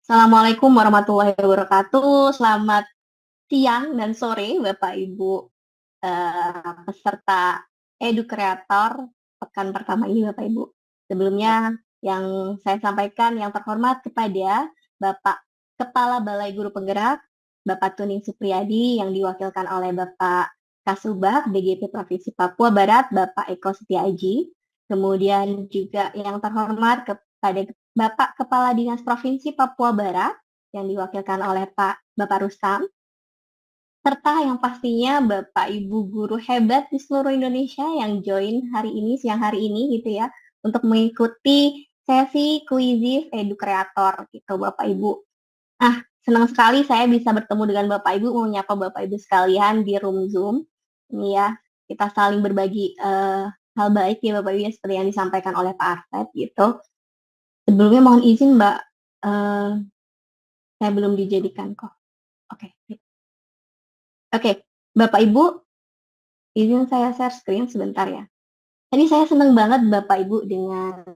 Assalamualaikum warahmatullahi wabarakatuh. Selamat siang dan sore, Bapak Ibu peserta Edu Kreator pekan pertama ini, Bapak Ibu. Sebelumnya, yang saya sampaikan yang terhormat kepada Bapak Kepala Balai Guru Penggerak, Bapak Tuning Supriyadi, yang diwakilkan oleh Bapak Kasubag BGP Provinsi Papua Barat, Bapak Eko Setiaji. Kemudian juga yang terhormat kepada Bapak Kepala Dinas Provinsi Papua Barat, yang diwakilkan oleh Bapak Rustam, serta yang pastinya Bapak Ibu guru hebat di seluruh Indonesia yang join hari ini, siang hari ini gitu ya, untuk mengikuti sesi kuisis Edu Kreator gitu Bapak Ibu. Senang sekali saya bisa bertemu dengan Bapak Ibu, menyapa Bapak Ibu sekalian di room Zoom. Ini ya, kita saling berbagi hal baik ya Bapak Ibu ya, seperti yang disampaikan oleh Pak Arfad gitu. Sebelumnya mohon izin Mbak, eh, saya belum dijadikan kok. Oke. Oke, Bapak Ibu, izin saya share screen sebentar ya. Tadi saya senang banget Bapak Ibu dengan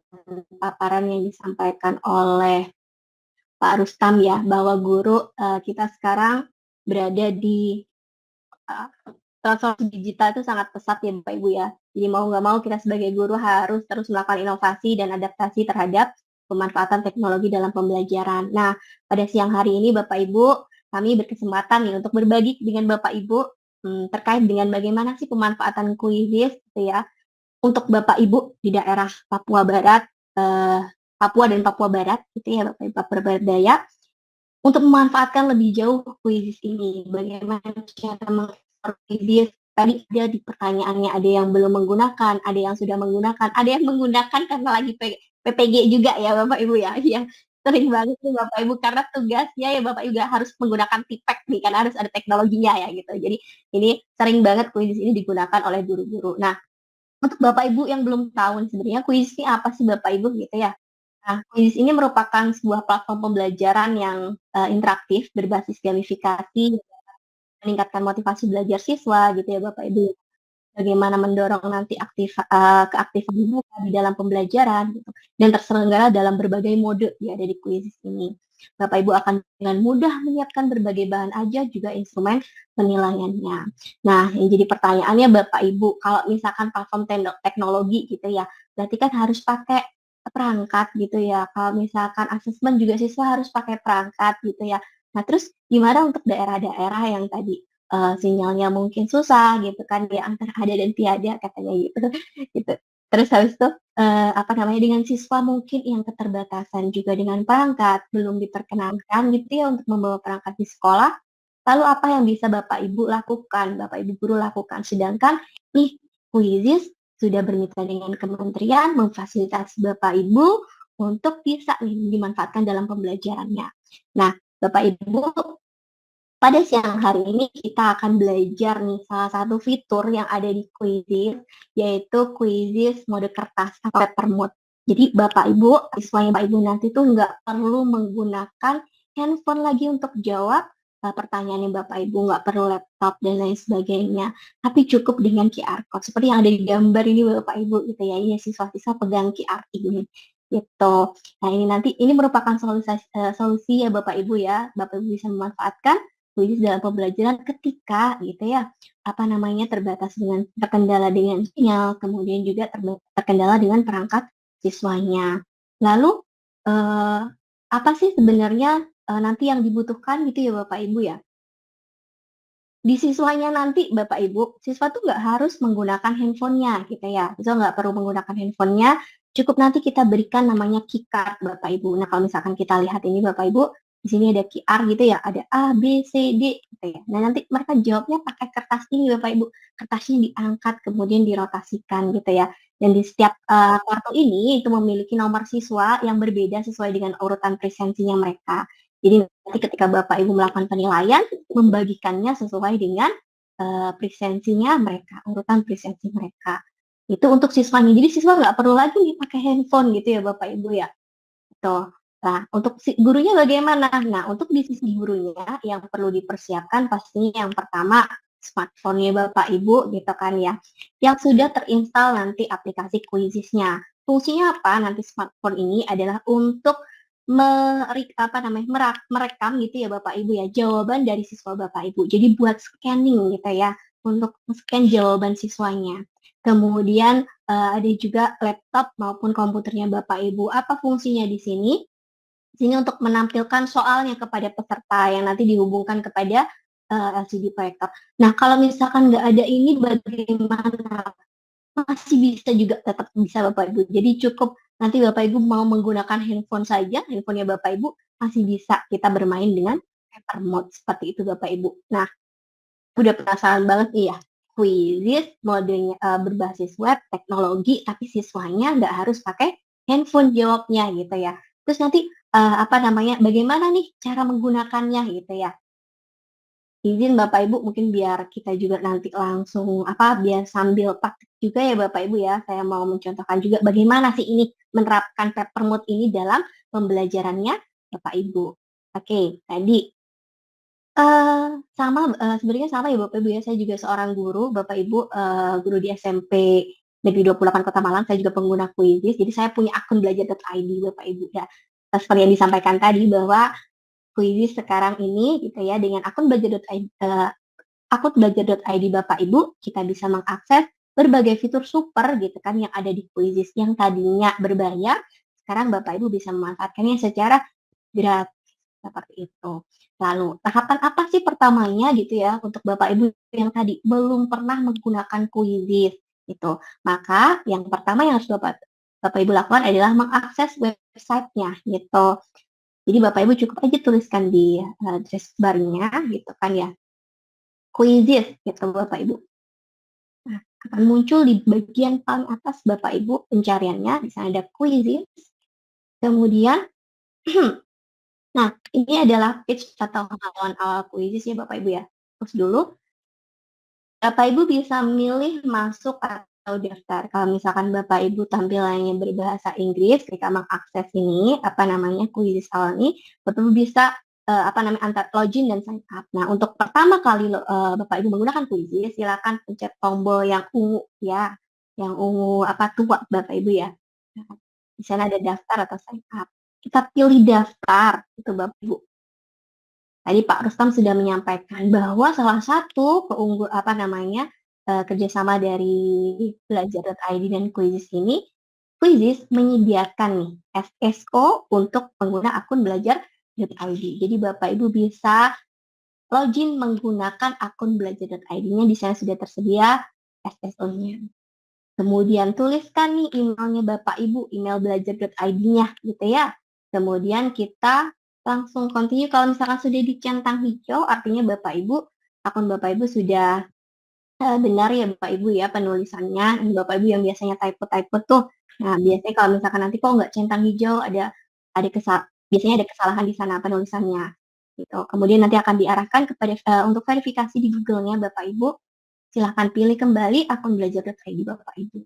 paparan yang disampaikan oleh Pak Rustam ya, bahwa guru kita sekarang berada di uh, transformasi digital itu sangat pesat ya Bapak Ibu ya. Jadi mau nggak mau kita sebagai guru harus terus melakukan inovasi dan adaptasi terhadap pemanfaatan teknologi dalam pembelajaran. Nah, pada siang hari ini Bapak Ibu, kami berkesempatan nih untuk berbagi dengan Bapak Ibu terkait dengan bagaimana sih pemanfaatan kuisis gitu ya untuk Bapak Ibu di daerah Papua Barat, eh, Papua dan Papua Barat gitu ya Bapak Ibu Papua Barat Daya, untuk memanfaatkan lebih jauh kuisis ini. Bagaimana cara mengekspor kuisis? Tadi ada di pertanyaannya, ada yang belum menggunakan, ada yang sudah menggunakan, ada yang menggunakan karena lagi PPG juga ya Bapak Ibu ya. Yang sering banget nih Bapak Ibu karena tugasnya ya Bapak Ibu juga harus menggunakan TIPEK nih karena harus ada teknologinya ya gitu. Jadi ini sering banget kuisis ini digunakan oleh guru-guru. Nah, untuk Bapak Ibu yang belum tahu sebenarnya kuis ini apa sih Bapak Ibu gitu ya. Nah, kuis ini merupakan sebuah platform pembelajaran yang interaktif berbasis gamifikasi, meningkatkan motivasi belajar siswa gitu ya Bapak Ibu. Bagaimana mendorong nanti keaktifan mereka di dalam pembelajaran gitu, dan terselenggara dalam berbagai mode yang ada di kuis ini. Bapak Ibu akan dengan mudah menyiapkan berbagai bahan aja juga instrumen penilaiannya. Nah, yang jadi pertanyaannya Bapak Ibu, kalau misalkan platform teknologi gitu ya, berarti kan harus pakai perangkat gitu ya. Kalau misalkan asesmen juga siswa harus pakai perangkat gitu ya. Nah, terus gimana untuk daerah-daerah yang tadi sinyalnya mungkin susah gitu kan ya antara ada dan tiada katanya gitu gitu. Terus habis itu apa namanya dengan siswa mungkin yang keterbatasan juga dengan perangkat belum diperkenankan gitu ya untuk membawa perangkat di sekolah. Lalu apa yang bisa Bapak Ibu lakukan, Bapak Ibu guru lakukan? Sedangkan nih Kuisis sudah bermitra dengan kementerian memfasilitasi Bapak Ibu untuk bisa nih dimanfaatkan dalam pembelajarannya. Nah, Bapak Ibu, pada siang hari ini kita akan belajar nih salah satu fitur yang ada di Quizizz, yaitu Quizizz mode kertas atau paper mode. Jadi Bapak Ibu, siswa Bapak Ibu nanti tuh nggak perlu menggunakan handphone lagi untuk jawab pertanyaan yang Bapak Ibu, nggak perlu laptop dan lain sebagainya. Tapi cukup dengan QR code. Seperti yang ada di gambar ini Bapak Ibu gitu ya. Ini siswa-siswa pegang QR ini. Gitu. Nah ini nanti, ini merupakan solusi ya Bapak Ibu ya. Bapak Ibu bisa memanfaatkan kuis dalam pembelajaran ketika gitu ya apa namanya terkendala dengan sinyal, kemudian juga terkendala dengan perangkat siswanya. Lalu eh, apa sih sebenarnya nanti yang dibutuhkan gitu ya Bapak Ibu ya? Di siswanya nanti Bapak Ibu, siswa tuh nggak harus menggunakan handphonenya gitu ya. Siswa nggak perlu menggunakan handphonenya, cukup nanti kita berikan namanya keycard Bapak Ibu. Nah kalau misalkan kita lihat ini Bapak Ibu, di sini ada QR gitu ya, ada A, B, C, D gitu ya. Nah nanti mereka jawabnya pakai kertas ini Bapak Ibu. Kertasnya diangkat kemudian dirotasikan gitu ya. Dan di setiap kartu ini itu memiliki nomor siswa yang berbeda sesuai dengan urutan presensinya mereka. Jadi nanti ketika Bapak Ibu melakukan penilaian, membagikannya sesuai dengan presensinya mereka, urutan presensi mereka. Itu untuk siswanya. Jadi siswa nggak perlu lagi nih pakai handphone gitu ya Bapak Ibu ya. Gitu. Nah, untuk si gurunya bagaimana? Nah, untuk di sisi gurunya yang perlu dipersiapkan pastinya yang pertama smartphone-nya Bapak Ibu gitu kan ya. Yang sudah terinstal nanti aplikasi Quizizz-nya. Fungsinya apa? Nanti smartphone ini adalah untuk merekam gitu ya Bapak Ibu ya, jawaban dari siswa Bapak Ibu. Jadi buat scanning gitu ya, untuk scan jawaban siswanya. Kemudian ada juga laptop maupun komputernya Bapak Ibu. Apa fungsinya di sini? Sini untuk menampilkan soalnya kepada peserta yang nanti dihubungkan kepada LCD proyektor. Nah, kalau misalkan nggak ada ini bagaimana? Masih bisa juga, tetap bisa Bapak Ibu. Jadi cukup nanti Bapak Ibu mau menggunakan handphone saja, handphonenya Bapak Ibu masih bisa kita bermain dengan paper mode seperti itu Bapak Ibu. Nah, udah penasaran banget nih ya, Quizizz modenya berbasis web, teknologi, tapi siswanya nggak harus pakai handphone jawabnya gitu ya. Terus nanti bagaimana nih cara menggunakannya gitu ya. Izin Bapak Ibu mungkin biar kita juga nanti langsung biar sambil praktik juga ya Bapak Ibu ya. Saya mau mencontohkan juga bagaimana sih ini menerapkan paper mode ini dalam pembelajarannya Bapak Ibu. Oke, tadi sebenarnya sama ya Bapak Ibu ya. Saya juga seorang guru, Bapak Ibu, guru di SMP Negeri 28 Kota Malang. Saya juga pengguna Quizizz. Jadi saya punya akun belajar.id Bapak Ibu ya. Seperti yang disampaikan tadi bahwa Quizizz sekarang ini gitu ya dengan akun belajar.id Bapak Ibu, kita bisa mengakses berbagai fitur super gitu kan yang ada di Quizizz yang tadinya berbayar, sekarang Bapak Ibu bisa memanfaatkannya secara gratis seperti itu. Lalu, tahapan apa sih pertamanya gitu ya untuk Bapak Ibu yang tadi belum pernah menggunakan Quizizz itu. Maka yang pertama yang harus Bapak Ibu lakukan adalah mengakses websitenya gitu. Jadi Bapak Ibu cukup aja tuliskan di address barnya gitu kan ya. Quizizz gitu Bapak Ibu. Nah, akan muncul di bagian paling atas Bapak Ibu pencariannya, di sana ada Quizizz. Kemudian, nah ini adalah page atau halaman awal Quizizz ya Bapak Ibu ya. Terus dulu, Bapak Ibu bisa milih masuk atau daftar. Kalau misalkan Bapak Ibu tampilannya berbahasa Inggris, ketika mengakses ini, Quizizz awal ini, Bapak Ibu bisa antar login dan sign up. Nah, untuk pertama kali Bapak Ibu menggunakan Quizizz, silakan pencet tombol yang ungu ya, yang ungu tua Bapak Ibu ya. Nah, di sana ada daftar atau sign up. Kita pilih daftar, itu Bapak Ibu. Tadi Pak Rustam sudah menyampaikan bahwa salah satu kerjasama dari belajar.id dan Quizizz ini, Quizizz menyediakan nih SSO untuk pengguna akun belajar.id. Jadi Bapak Ibu bisa login menggunakan akun belajar.id-nya, di sana sudah tersedia SSO-nya. Kemudian tuliskan nih emailnya Bapak Ibu, email belajar.id-nya gitu ya. Kemudian kita langsung continue. Kalau misalkan sudah dicentang hijau, artinya akun Bapak Ibu sudah benar ya Bapak Ibu ya penulisannya. Dan Bapak Ibu yang biasanya typo-typo tuh, nah biasanya kalau misalkan nanti kok nggak centang hijau, biasanya ada kesalahan di sana penulisannya. Gitu. Kemudian nanti akan diarahkan kepada untuk verifikasi di Google-nya Bapak Ibu. Silahkan pilih kembali akun belajar.id Bapak Ibu.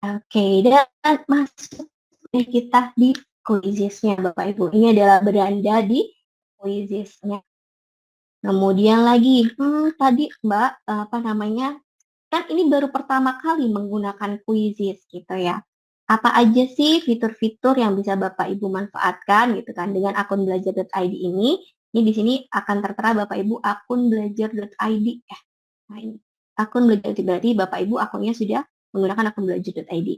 Oke, dan masuk kita di Quizizz-nya Bapak Ibu. Ini adalah beranda di Quizizz-nya. Kemudian lagi, tadi Mbak, kan ini baru pertama kali menggunakan Quizizz gitu ya. Apa aja sih fitur-fitur yang bisa Bapak Ibu manfaatkan gitu kan dengan akun belajar.id ini? Ini di sini akan tertera Bapak Ibu akun belajar.id ya. Nah, ini akun belajar.id berarti Bapak Ibu akunnya sudah menggunakan akun belajar.id.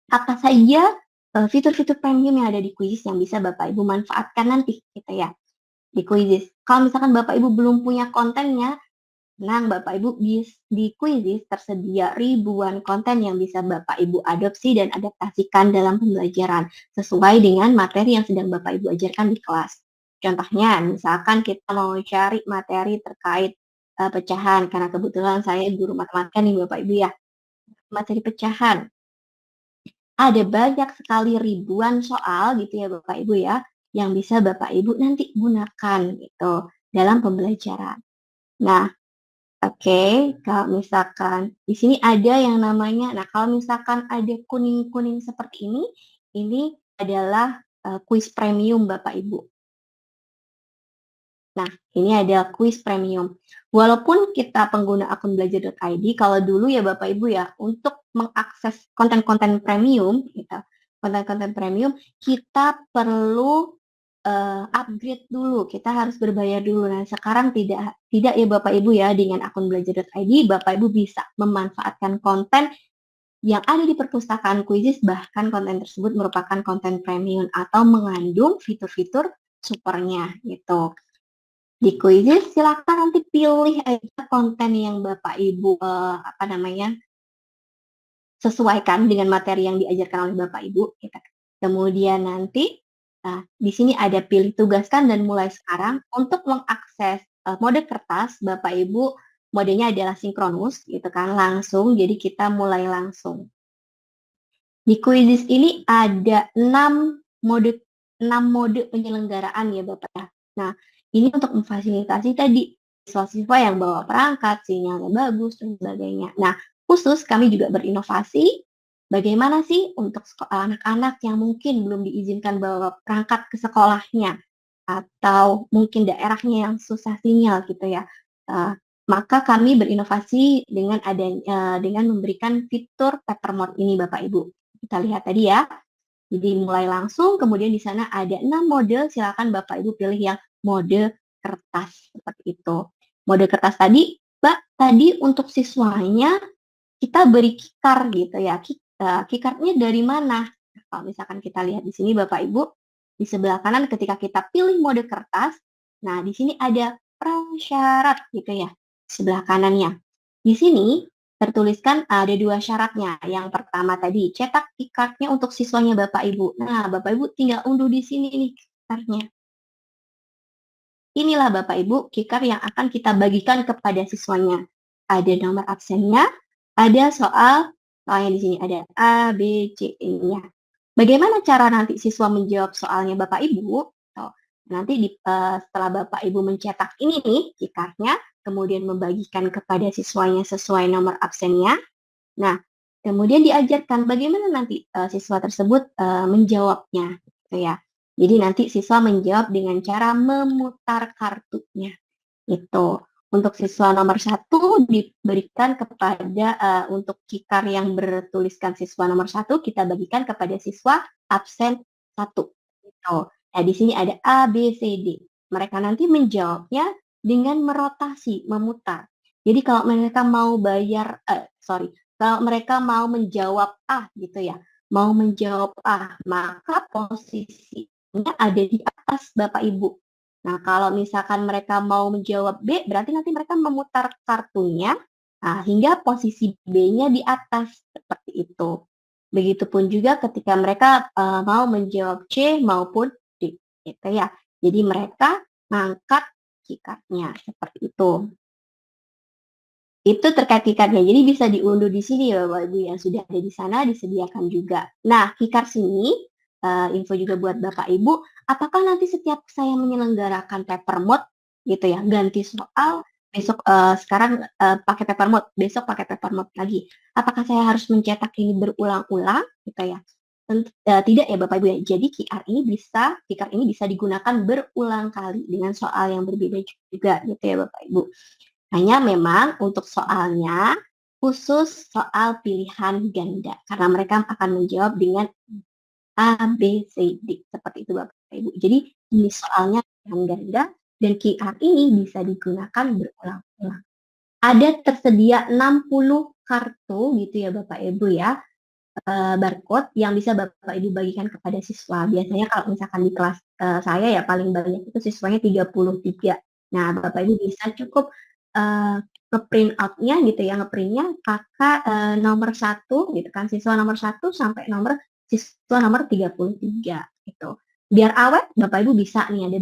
Apa saja fitur-fitur premium yang ada di Quizizz yang bisa Bapak Ibu manfaatkan nanti gitu ya di Quizizz. Kalau misalkan Bapak Ibu belum punya kontennya, Bapak Ibu di Quizizz tersedia ribuan konten yang bisa Bapak Ibu adopsi dan adaptasikan dalam pembelajaran sesuai dengan materi yang sedang Bapak Ibu ajarkan di kelas. Contohnya, misalkan kita mau cari materi terkait pecahan, karena kebetulan saya guru matematika nih Bapak Ibu ya. Materi pecahan. Ada banyak sekali ribuan soal gitu ya Bapak Ibu ya, yang bisa Bapak Ibu nanti gunakan gitu dalam pembelajaran. Nah, oke, kalau misalkan di sini ada yang namanya, kalau misalkan ada kuning-kuning seperti ini adalah kuis premium Bapak Ibu. Nah, ini ada kuis premium. Walaupun kita pengguna akun belajar.id, kalau dulu ya Bapak Ibu ya, untuk mengakses konten-konten premium, gitu, konten-konten premium, kita perlu upgrade dulu, kita harus berbayar dulu. Nah, sekarang tidak ya Bapak Ibu ya, dengan akun belajar.id, Bapak Ibu bisa memanfaatkan konten yang ada di perpustakaan Quizizz, bahkan konten tersebut merupakan konten premium atau mengandung fitur-fitur supernya gitu. Di Quizizz silakan nanti pilih aja konten yang Bapak Ibu sesuaikan dengan materi yang diajarkan oleh Bapak Ibu. Gitu. Kemudian nanti di sini ada pilih tugaskan dan mulai sekarang. Untuk mengakses mode kertas, Bapak Ibu modenya adalah sinkronus gitu kan, langsung. Jadi kita mulai langsung. Di Quizizz ini ada 6 mode penyelenggaraan ya Bapak ya. Nah, ini untuk memfasilitasi tadi siswa-siswa yang bawa perangkat, sinyalnya bagus, dan sebagainya. Nah, khusus kami juga berinovasi, bagaimana sih untuk anak-anak yang mungkin belum diizinkan bawa perangkat ke sekolahnya, atau mungkin daerahnya yang susah sinyal gitu ya. Maka kami berinovasi dengan memberikan fitur paper mode ini Bapak Ibu. Kita lihat tadi ya. Jadi mulai langsung, kemudian di sana ada 6 mode, silakan Bapak Ibu pilih yang mode kertas seperti itu. Mode kertas tadi, Mbak, tadi untuk siswanya kita beri kikar gitu ya. Kikarnya dari mana? Kalau misalkan kita lihat di sini Bapak Ibu, di sebelah kanan ketika kita pilih mode kertas, nah di sini ada prasyarat gitu ya, di sebelah kanannya. Di sini tertuliskan ada 2 syaratnya. Yang pertama tadi, cetak kikarnya untuk siswanya Bapak Ibu. Nah, Bapak Ibu tinggal unduh di sini nih kikarnya. Inilah Bapak Ibu kikar yang akan kita bagikan kepada siswanya. Ada nomor absennya, ada soalnya di sini ada A, B, C, E-nya. Bagaimana cara nanti siswa menjawab soalnya Bapak Ibu? Nanti setelah Bapak Ibu mencetak ini nih kikarnya, kemudian membagikan kepada siswanya sesuai nomor absennya. Nah, kemudian diajarkan bagaimana nanti siswa tersebut menjawabnya, gitu ya. Jadi nanti siswa menjawab dengan cara memutar kartunya. Itu. Untuk siswa nomor 1 diberikan kepada untuk kikar yang bertuliskan siswa nomor 1 kita bagikan kepada siswa absen 1. Gitu. Nah, di sini ada A, B, C, D. Mereka nanti menjawabnya dengan merotasi, memutar. Jadi kalau mereka mau kalau mereka mau menjawab A gitu ya, mau menjawab A, maka posisinya ada di atas Bapak Ibu. Nah, kalau misalkan mereka mau menjawab B, berarti nanti mereka memutar kartunya hingga posisi B-nya di atas, seperti itu. Begitupun juga ketika mereka mau menjawab C maupun D, gitu ya. Jadi mereka ngangkat kikarnya, seperti itu. Itu terkait kikarnya. Jadi bisa diunduh di sini ya Bapak Ibu yang sudah ada di sana disediakan juga. Nah, kikar sini info juga buat Bapak Ibu, apakah nanti setiap saya menyelenggarakan paper mode gitu ya, ganti soal, besok sekarang pakai paper mode, besok pakai paper mode lagi. Apakah saya harus mencetak ini berulang-ulang gitu ya? Tidak ya Bapak Ibu ya. Jadi kikar ini bisa digunakan berulang kali dengan soal yang berbeda juga gitu ya Bapak Ibu. Hanya memang untuk soalnya khusus soal pilihan ganda karena mereka akan menjawab dengan A, B, C, D seperti itu Bapak Ibu. Jadi ini soalnya pilihan ganda dan QR ini bisa digunakan berulang-ulang. Ada tersedia 60 kartu gitu ya Bapak Ibu ya, barcode yang bisa Bapak Ibu bagikan kepada siswa. Biasanya kalau misalkan di kelas saya ya paling banyak itu siswanya 33. Nah, Bapak Ibu bisa cukup nge-print out-nya gitu ya, nge-print-nya kakak nomor 1 gitu kan, siswa nomor 1 sampai siswa nomor 33 gitu. Biar awet, Bapak Ibu bisa nih ada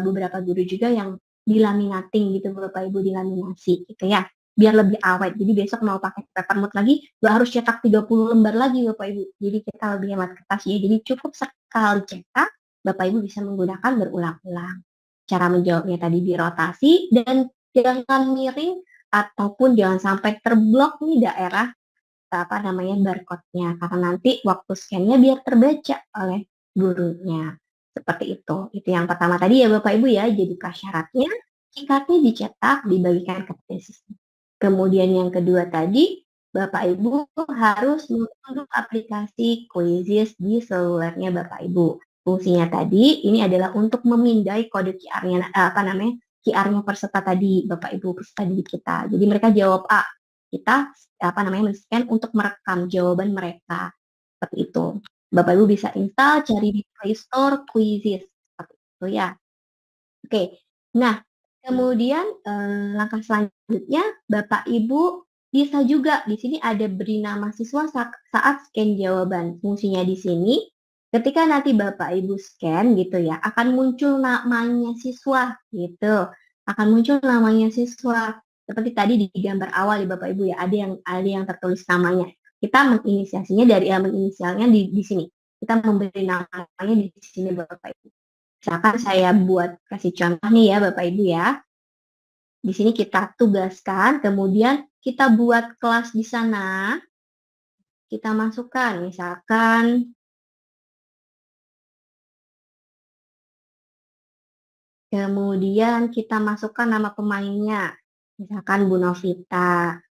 beberapa guru juga yang dilaminating gitu Bapak Ibu, dilaminasi gitu ya. Biar lebih awet. Jadi besok mau pakai paper mode lagi, nggak harus cetak 30 lembar lagi Bapak Ibu. Jadi kita lebih hemat kertas ya. Jadi cukup sekali cetak, Bapak Ibu bisa menggunakan berulang-ulang. Cara menjawabnya tadi dirotasi dan jangan miring ataupun jangan sampai terblok nih daerah barcode-nya karena nanti waktu scan-nya biar terbaca oleh gurunya. Seperti itu. Itu yang pertama tadi ya Bapak Ibu ya. Jadi prasyaratnya, kikarnya dicetak, dibagikan ke siswa. Kemudian yang kedua tadi, Bapak Ibu harus mengunduh aplikasi Quizzes di selulernya Bapak Ibu. Fungsinya tadi ini adalah untuk memindai kode QR-nya QR-nya peserta tadi Bapak Ibu peserta didik kita. Jadi mereka jawab A, kita men-scan untuk merekam jawaban mereka. Seperti itu. Bapak Ibu bisa install, cari di Play Store Quizzes seperti itu ya. Oke. Nah, kemudian langkah selanjutnya Bapak Ibu bisa juga di sini ada beri nama siswa saat scan jawaban. Fungsinya di sini ketika nanti Bapak Ibu scan gitu ya, akan muncul namanya siswa gitu. Akan muncul namanya siswa. Seperti tadi di gambar awal ya Bapak Ibu ya, ada yang tertulis namanya. Kita menginisiasinya dari menginisialnya di sini. Kita memberi namanya di sini Bapak Ibu. Misalkan saya buat kasih contoh nih ya Bapak Ibu ya. Di sini kita tugaskan, kemudian kita buat kelas di sana. Kita masukkan, misalkan kemudian kita masukkan nama pemainnya. Misalkan Bu Novita,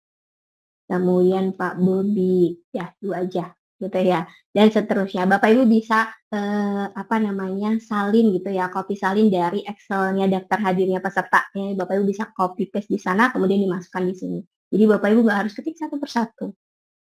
kemudian Pak Bobi, ya itu aja gitu ya. Dan seterusnya. Bapak Ibu bisa salin gitu ya, copy salin dari Excel-nya daftar hadirnya peserta. Ya, Bapak Ibu bisa copy paste di sana, kemudian dimasukkan di sini. Jadi Bapak Ibu nggak harus ketik satu persatu.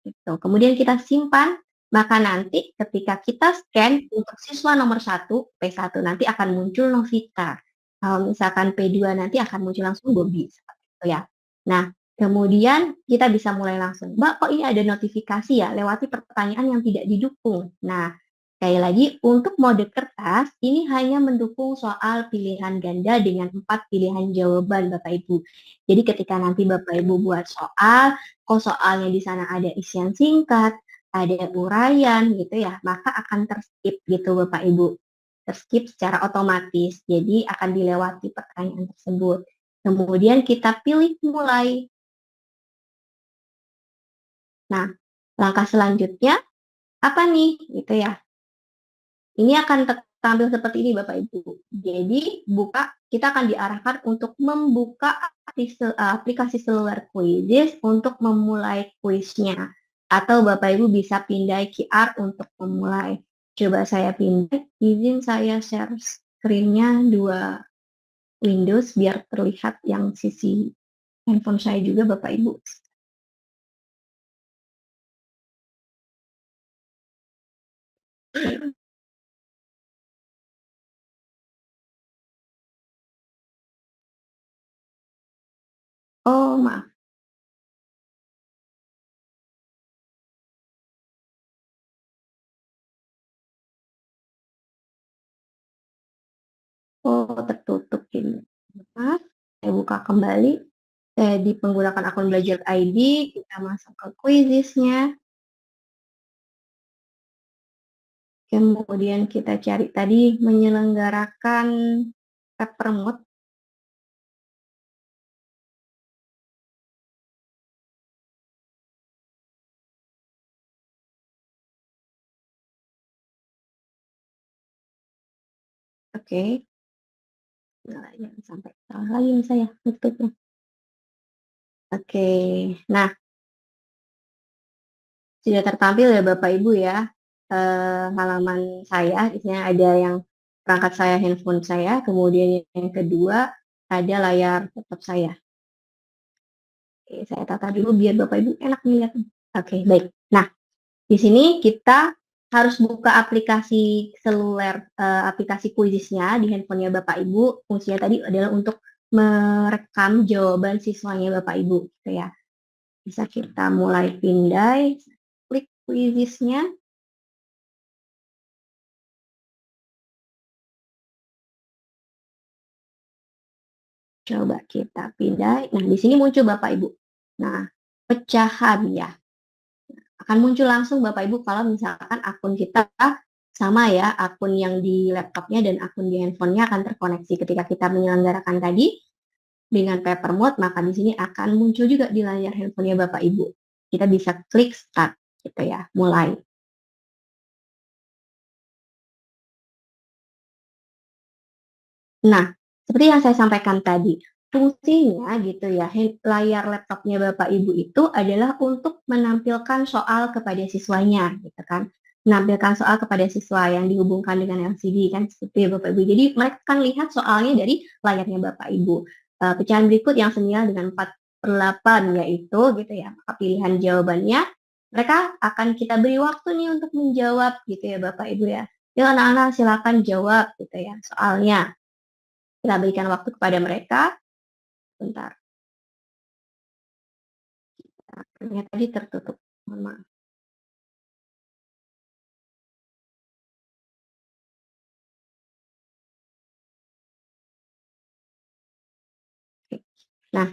Gitu. Kemudian kita simpan, maka nanti ketika kita scan untuk siswa nomor 1, P1 nanti akan muncul Novita. Kalau misalkan P2 nanti akan muncul langsung Bobi. Seperti itu ya. Nah, kemudian kita bisa mulai langsung. Mbak, kok ini ada notifikasi ya, lewati pertanyaan yang tidak didukung. Nah, sekali lagi, untuk mode kertas, ini hanya mendukung soal pilihan ganda dengan 4 pilihan jawaban Bapak Ibu. Jadi ketika nanti Bapak Ibu buat soal, kok soalnya di sana ada isian singkat, ada uraian gitu ya, maka akan terskip gitu Bapak Ibu. Terskip secara otomatis, jadi akan dilewati pertanyaan tersebut. Kemudian kita pilih mulai. Nah, langkah selanjutnya apa nih? Gitu ya. Ini akan tampil seperti ini Bapak Ibu. Jadi kita akan diarahkan untuk membuka aplikasi seluler Quizzes untuk memulai kuisnya. Atau Bapak Ibu bisa pindai QR untuk memulai. Coba saya pindai, izin saya share screen-nya 2 Windows biar terlihat yang sisi handphone saya juga Bapak Ibu. Oh, maaf. Oh, tertutup ini. Maaf, saya buka kembali. Di menggunakan akun belajar ID, kita masuk ke Quizzes-nya. Kemudian kita cari tadi menyelenggarakan paper mode. Oke. Nah, jangan sampai salah lagi nih saya tutupnya. Oke. Nah, sudah tertampil ya Bapak Ibu ya. Halaman saya, isinya ada yang perangkat saya, handphone saya, kemudian yang kedua ada layar laptop saya. Oke, saya tata dulu biar Bapak Ibu enak melihat. Oke, baik. Nah, di sini kita harus buka aplikasi seluler, aplikasi Quizzes-nya di handphonenya Bapak Ibu. Fungsinya tadi adalah untuk merekam jawaban siswanya Bapak Ibu, gitu ya. Bisa kita mulai pindai, klik Quizzes-nya. Coba kita pindai. Nah, di sini muncul Bapak Ibu. Nah, pecahan ya. Akan muncul langsung Bapak Ibu kalau misalkan akun kita sama ya, akun yang di laptopnya dan akun di handphonenya akan terkoneksi. Ketika kita menyelenggarakan tadi dengan paper mode, maka di sini akan muncul juga di layar handphonenya Bapak Ibu. Kita bisa klik start gitu ya, mulai. Nah, seperti yang saya sampaikan tadi, fungsinya gitu ya, layar laptopnya Bapak Ibu itu adalah untuk menampilkan soal kepada siswanya gitu kan. Menampilkan soal kepada siswa yang dihubungkan dengan LCD kan seperti ya Bapak Ibu. Jadi mereka akan lihat soalnya dari layarnya Bapak Ibu. Pecahan berikut yang senilai dengan 4/8 yaitu gitu ya. Maka pilihan jawabannya mereka akan kita beri waktu nih untuk menjawab gitu ya Bapak Ibu ya. Yuk anak-anak silakan jawab gitu ya soalnya. Kita berikan waktu kepada mereka. Bentar. Akhirnya tadi tertutup. Mohon maaf. Nah,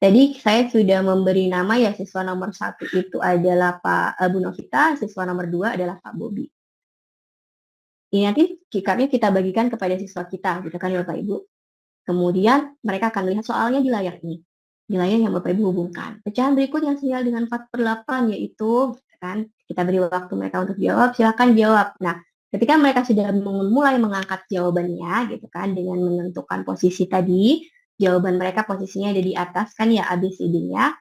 tadi saya sudah memberi nama ya siswa nomor 1 itu adalah Pak Bu Novita, siswa nomor 2 adalah Pak Bobi. Ini nanti cardnya kita bagikan kepada siswa kita, gitu kan ya Bapak Ibu. Kemudian mereka akan lihat soalnya di layar ini, di layar yang Bapak Ibu hubungkan. Pecahan berikut yang senilai dengan 4/8 yaitu, gitu kan, kita beri waktu mereka untuk jawab, silakan jawab. Nah, ketika mereka sudah mulai mengangkat jawabannya, gitu kan, dengan menentukan posisi tadi, jawaban mereka posisinya ada di atas kan ya ABCD-nya.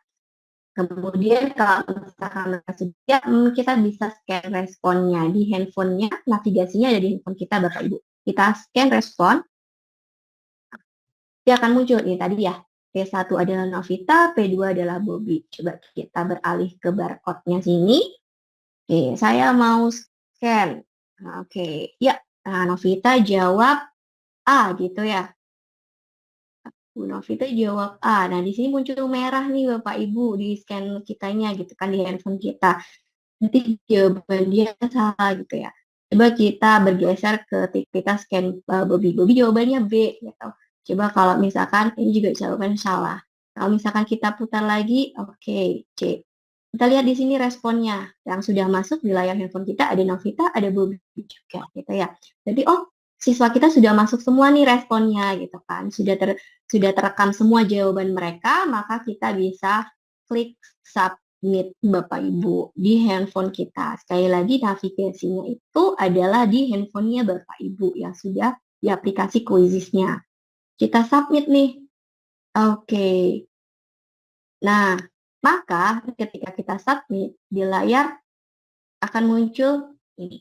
Kemudian kalau misalkan mereka sudah, kita bisa scan responnya di handphonenya, navigasinya ada di handphone kita Bapak Ibu. Kita scan respon, dia akan muncul ini tadi ya. P1 adalah Novita, P2 adalah Bobi. Coba kita beralih ke barcode-nya sini. Oke, saya mau scan. Nah, oke, ya. Nah, Novita jawab A gitu ya. Bu Novita jawab A. Nah, di sini muncul merah nih Bapak Ibu di scan kitanya gitu kan di handphone kita. Nanti jawaban dia salah gitu ya. Coba kita bergeser ke kita scan Bobi. Bobi jawabannya B gitu. Coba kalau misalkan ini juga jawaban salah. Kalau misalkan kita putar lagi, oke, C. Kita lihat di sini responnya yang sudah masuk di layar handphone kita ada Novita, ada Bobi juga gitu ya. Jadi oh siswa kita sudah masuk semua nih responnya gitu kan. Sudah terekam semua jawaban mereka, maka kita bisa klik submit Bapak Ibu di handphone kita. Sekali lagi navigasinya itu adalah di handphonenya Bapak Ibu yang sudah di aplikasi Quiziznya. Kita submit nih. Oke. Nah, maka ketika kita submit di layar akan muncul ini.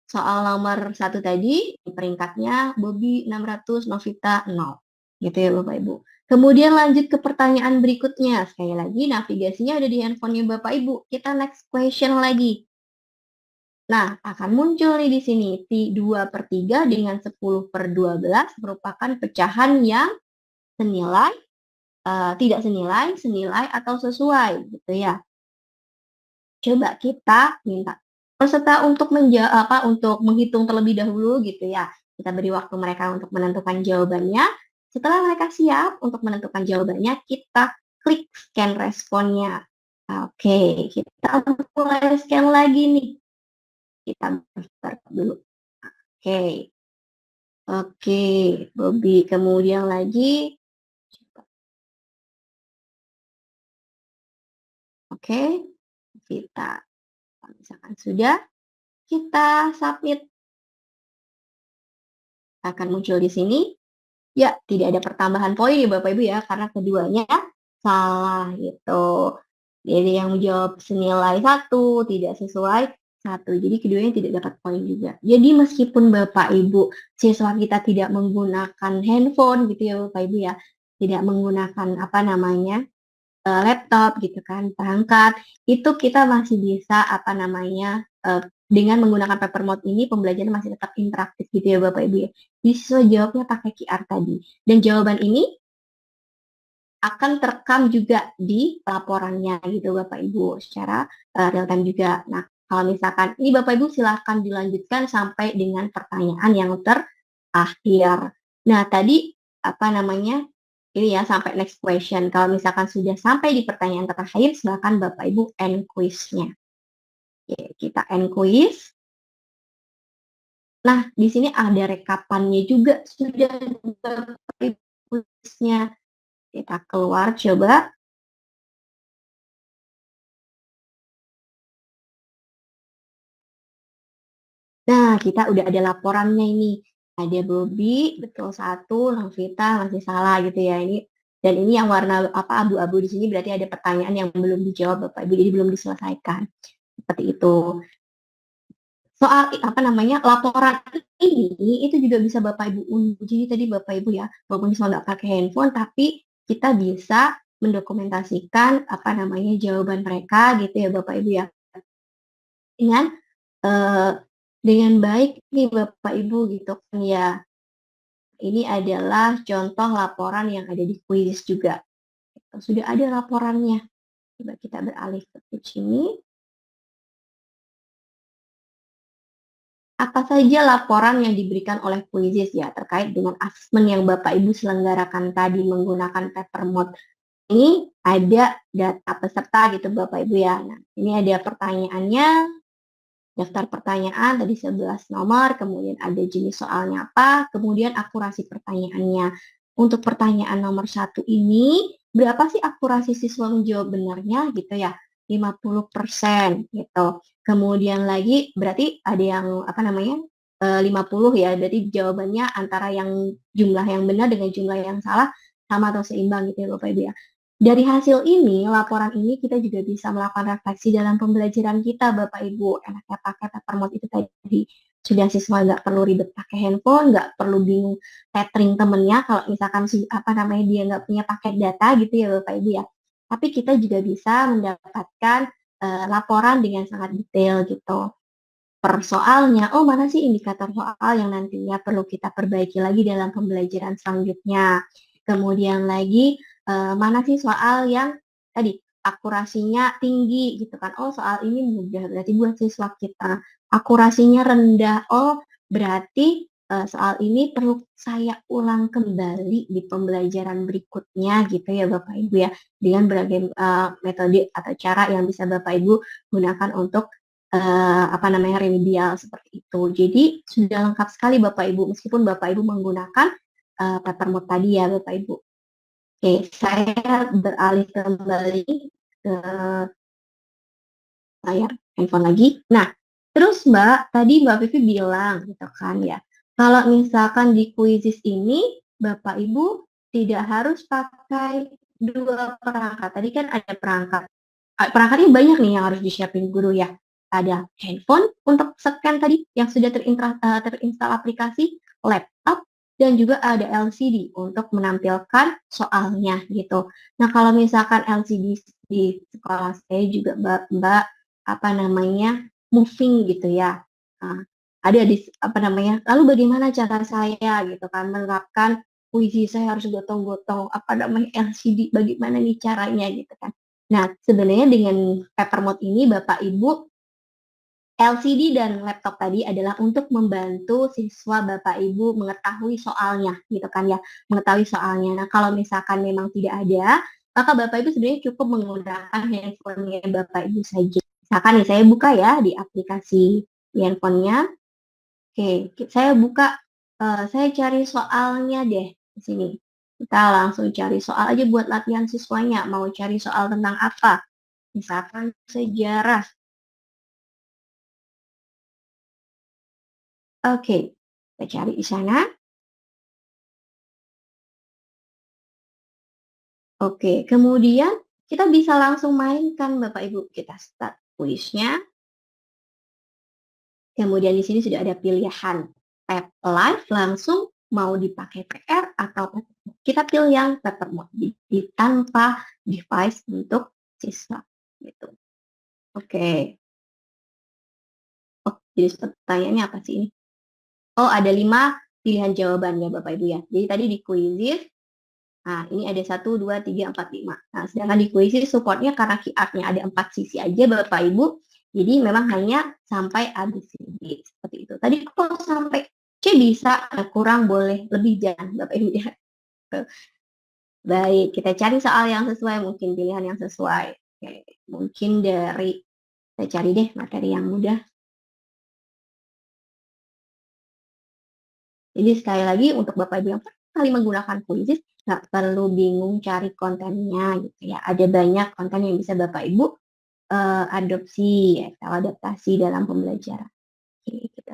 Soal nomor 1 tadi, di peringkatnya Bobi 600, Novita 0. Gitu ya Bapak Ibu. Kemudian lanjut ke pertanyaan berikutnya. Sekali lagi navigasinya ada di handphonenya Bapak Ibu. Kita next question lagi. Nah, akan muncul nih di sini. 2/3 dengan 10/12 merupakan pecahan yang senilai, tidak senilai, senilai, atau sesuai. Gitu ya. Coba kita minta peserta untuk untuk menghitung terlebih dahulu gitu ya. Kita beri waktu mereka untuk menentukan jawabannya. Setelah mereka siap untuk menentukan jawabannya, kita klik scan responnya. Oke, kita mulai scan lagi nih. Kita buka dulu. Oke. Oke, Bobi. Kemudian lagi. Oke, kita misalkan sudah, kita submit. Akan muncul di sini. Ya, tidak ada pertambahan poin ya Bapak Ibu ya, karena keduanya salah gitu. Jadi yang menjawab senilai 1, tidak sesuai 1. Jadi keduanya tidak dapat poin juga. Jadi meskipun Bapak Ibu siswa kita tidak menggunakan handphone gitu ya Bapak Ibu ya, tidak menggunakan apa namanya laptop gitu kan, perangkat, itu kita masih bisa apa namanya dengan menggunakan paper mode ini pembelajaran masih tetap interaktif gitu ya Bapak Ibu ya. Jadi siswa jawabnya pakai QR tadi. Dan jawaban ini akan terekam juga di laporannya gitu Bapak Ibu secara real time juga. Nah, kalau misalkan ini Bapak Ibu silahkan dilanjutkan sampai dengan pertanyaan yang terakhir. Nah, tadi apa namanya? Ini ya sampai next question. Kalau misalkan sudah sampai di pertanyaan terakhir, silakan Bapak Ibu end quiz-nya. Oke, kita end quiz. Nah, di sini ada rekapannya juga sudah Bapak Ibu quiz-nya. Kita keluar coba. Nah, kita udah ada laporannya ini. Ada Bobi, betul 1, Novita masih salah gitu ya. Ini Dan ini yang warna abu-abu di sini berarti ada pertanyaan yang belum dijawab Bapak Ibu, jadi belum diselesaikan. Seperti itu. Soal laporan ini itu juga bisa Bapak Ibu unduh. Jadi tadi Bapak Ibu ya, walaupun misalnya nggak pakai handphone, tapi kita bisa mendokumentasikan jawaban mereka gitu ya Bapak Ibu ya. Dengan eh, dengan baik nih Bapak Ibu gitu kan ya. Ini adalah contoh laporan yang ada di kuis juga. Sudah ada laporannya. Coba kita beralih ke sini. Apa saja laporan yang diberikan oleh Quizizz ya terkait dengan asesmen yang Bapak Ibu selenggarakan tadi menggunakan Papermode. Ini ada data peserta gitu Bapak Ibu ya. Nah, ini ada pertanyaannya, daftar pertanyaan tadi 11 nomor, kemudian ada jenis soalnya apa, kemudian akurasi pertanyaannya. Untuk pertanyaan nomor 1 ini, berapa sih akurasi siswa menjawab benarnya gitu ya? 50% gitu. Kemudian lagi berarti ada yang 50 ya, berarti jawabannya antara yang jumlah yang benar dengan jumlah yang salah sama atau seimbang gitu ya Bapak Ibu ya. Dari hasil ini, laporan ini kita juga bisa melakukan refleksi dalam pembelajaran kita, Bapak Ibu. Enaknya pakai Papermode itu tadi. Sudah siswa nggak perlu ribet pakai handphone, nggak perlu bingung tethering temennya kalau misalkan dia nggak punya paket data gitu ya Bapak Ibu ya. Tapi kita juga bisa mendapatkan laporan dengan sangat detail gitu. Per soalnya, oh mana sih indikator soal yang nantinya perlu kita perbaiki lagi dalam pembelajaran selanjutnya. Kemudian lagi mana sih soal yang tadi akurasinya tinggi gitu kan. Oh, soal ini mudah berarti buat siswa kita. Akurasinya rendah. Oh, berarti soal ini perlu saya ulang kembali di pembelajaran berikutnya gitu ya Bapak Ibu ya. Dengan berbagai metode atau cara yang bisa Bapak Ibu gunakan untuk remedial seperti itu. Jadi sudah lengkap sekali Bapak Ibu meskipun Bapak Ibu menggunakan Papermode tadi ya Bapak Ibu. Oke, saya beralih kembali ke layar handphone lagi. Nah, terus Mbak, tadi Mbak Vivi bilang gitu kan ya, kalau misalkan di Quizizz ini Bapak Ibu tidak harus pakai dua perangkat. Tadi kan ada perangkat. Perangkatnya banyak nih yang harus disiapin guru ya. Ada handphone untuk scan tadi yang sudah terinstal aplikasi, laptop, dan juga ada LCD untuk menampilkan soalnya gitu. Nah, kalau misalkan LCD di sekolah saya juga Mbak moving gitu ya. Nah, ada di lalu bagaimana cara saya gitu kan menerapkan puisi saya harus gotong-gotong LCD, bagaimana nih caranya gitu kan. Nah, sebenarnya dengan Papermode ini Bapak Ibu LCD dan laptop tadi adalah untuk membantu siswa Bapak Ibu mengetahui soalnya gitu kan ya, mengetahui soalnya. Nah, kalau misalkan memang tidak ada, maka Bapak Ibu sebenarnya cukup menggunakan handphonenya Bapak Ibu saja. Misalkan nih saya buka ya di aplikasi di handphonenya. Oke, saya buka, saya cari soalnya deh di sini. Kita langsung cari soal aja buat latihan siswanya. Mau cari soal tentang apa? Misalkan sejarah. Oke, kita cari di sana. Oke, kemudian kita bisa langsung mainkan Bapak Ibu. Kita start kuisnya. Kemudian di sini sudah ada pilihan tab live langsung mau dipakai PR atau kita pilih yang paper mode di tanpa device untuk siswa gitu. Oke. Oh, jadi pertanyaannya apa sih ini? Oh, ada 5 pilihan jawabannya Bapak Ibu ya. Jadi tadi di Quizizz, nah ini ada 1, 2, 3, 4, 5. Nah, sedangkan di Quizizz supportnya karena QR-nya ada 4 sisi aja Bapak Ibu, jadi memang hanya sampai ABCD seperti itu. Tadi kalau sampai C bisa, kurang boleh, lebih jangan Bapak Ibu ya. Baik, kita cari soal yang sesuai, mungkin pilihan yang sesuai. Oke, mungkin dari, saya cari deh materi yang mudah. Jadi sekali lagi untuk Bapak Ibu yang pertama kali menggunakan Quizizz, nggak perlu bingung cari kontennya gitu ya. Ada banyak konten yang bisa Bapak Ibu adopsi atau adaptasi dalam pembelajaran. Oke,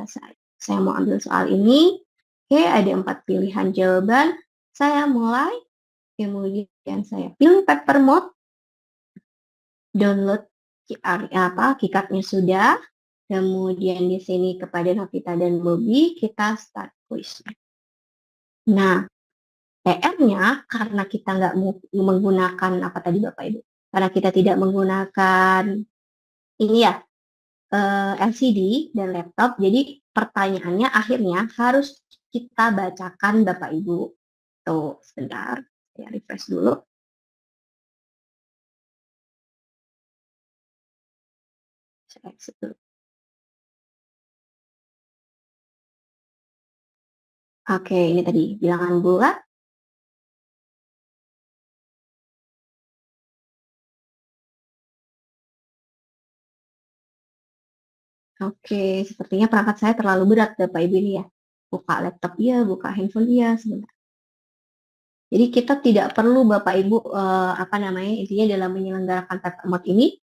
saya mau ambil soal ini. Oke, ada 4 pilihan jawaban. Saya mulai. kemudian saya pilih paper mode, download keycard-nya sudah, kemudian di sini kepada Novita dan Bobby kita start quiz. Nah, PR-nya karena kita nggak menggunakan apa tadi Bapak Ibu, karena kita tidak menggunakan ini ya LCD dan laptop, jadi pertanyaannya akhirnya harus kita bacakan Bapak Ibu. Tuh, sebentar, saya refresh dulu. Saya exit dulu. Oke, ini tadi bilangan bulat. Oke, sepertinya perangkat saya terlalu berat Bapak Ibu ini ya. Buka laptop iya, buka handphone iya, sebentar. Jadi kita tidak perlu Bapak Ibu apa namanya intinya dalam menyelenggarakan paper mode ini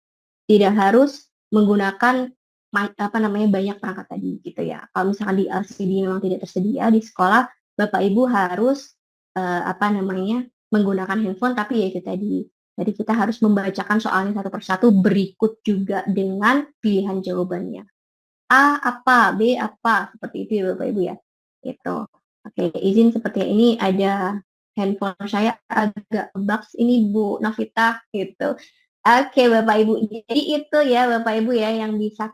tidak harus menggunakan apa namanya banyak perangkat tadi gitu ya. Kalau misalkan di LCD memang tidak tersedia di sekolah, Bapak Ibu harus apa namanya menggunakan handphone tapi ya itu tadi. Jadi kita harus membacakan soalnya satu persatu berikut juga dengan pilihan jawabannya. A apa, B apa, seperti itu ya Bapak Ibu ya. Itu. Oke, izin seperti ini ada handphone saya agak bugs ini Bu Novita gitu. Oke Bapak Ibu, jadi itu ya Bapak Ibu ya yang bisa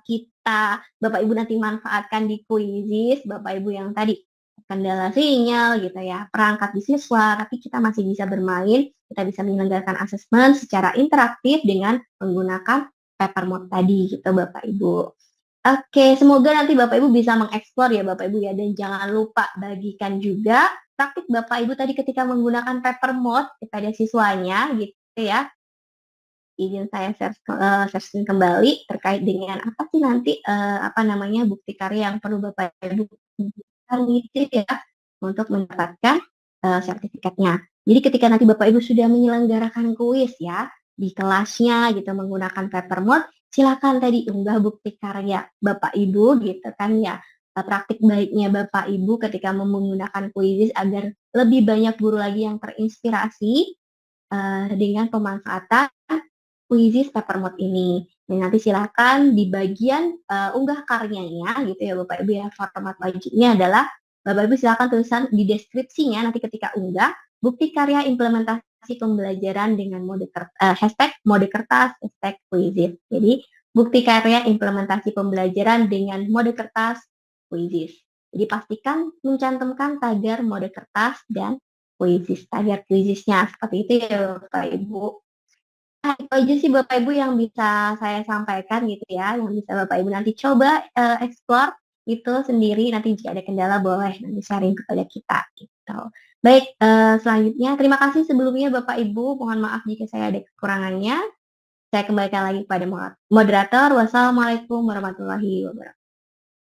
Bapak Ibu nanti manfaatkan di kuisis Bapak Ibu yang tadi kendala sinyal gitu ya, perangkat di siswa, tapi kita masih bisa bermain, kita bisa menyelenggarakan asesmen secara interaktif dengan menggunakan paper mode tadi gitu Bapak Ibu. Oke, semoga nanti Bapak Ibu bisa mengeksplor ya Bapak Ibu ya, dan jangan lupa bagikan juga praktik Bapak Ibu tadi ketika menggunakan paper mode kepada siswanya gitu ya. Izin saya searching kembali terkait dengan apa sih nanti apa namanya bukti karya yang perlu Bapak Ibu tunjukkan gitu ya untuk mendapatkan sertifikatnya. Jadi ketika nanti Bapak Ibu sudah menyelenggarakan kuis ya di kelasnya gitu menggunakan paper mode, silakan tadi unggah bukti karya Bapak Ibu gitu kan ya. Praktik baiknya Bapak Ibu ketika menggunakan kuis agar lebih banyak guru lagi yang terinspirasi dengan pemanfaatan Quizzes paper mode ini. Dan nanti silakan di bagian unggah karyanya gitu ya Bapak Ibu ya. Format wajibnya adalah Bapak Ibu silakan tulisan di deskripsinya nanti ketika unggah bukti karya implementasi pembelajaran dengan hashtag mode kertas, hashtag quizzes. Jadi bukti karya implementasi pembelajaran dengan mode kertas, quizzes. Jadi pastikan mencantumkan tagar mode kertas dan quizzes, tagar quizzesnya seperti itu ya Bapak Ibu. Nah, itu aja sih Bapak Ibu yang bisa saya sampaikan gitu ya, yang bisa Bapak Ibu nanti coba explore itu sendiri, nanti jika ada kendala boleh nanti sharing kepada kita gitu. Baik, selanjutnya terima kasih sebelumnya Bapak Ibu, mohon maaf jika saya ada kekurangannya. Saya kembalikan lagi kepada moderator. Wassalamualaikum warahmatullahi wabarakatuh.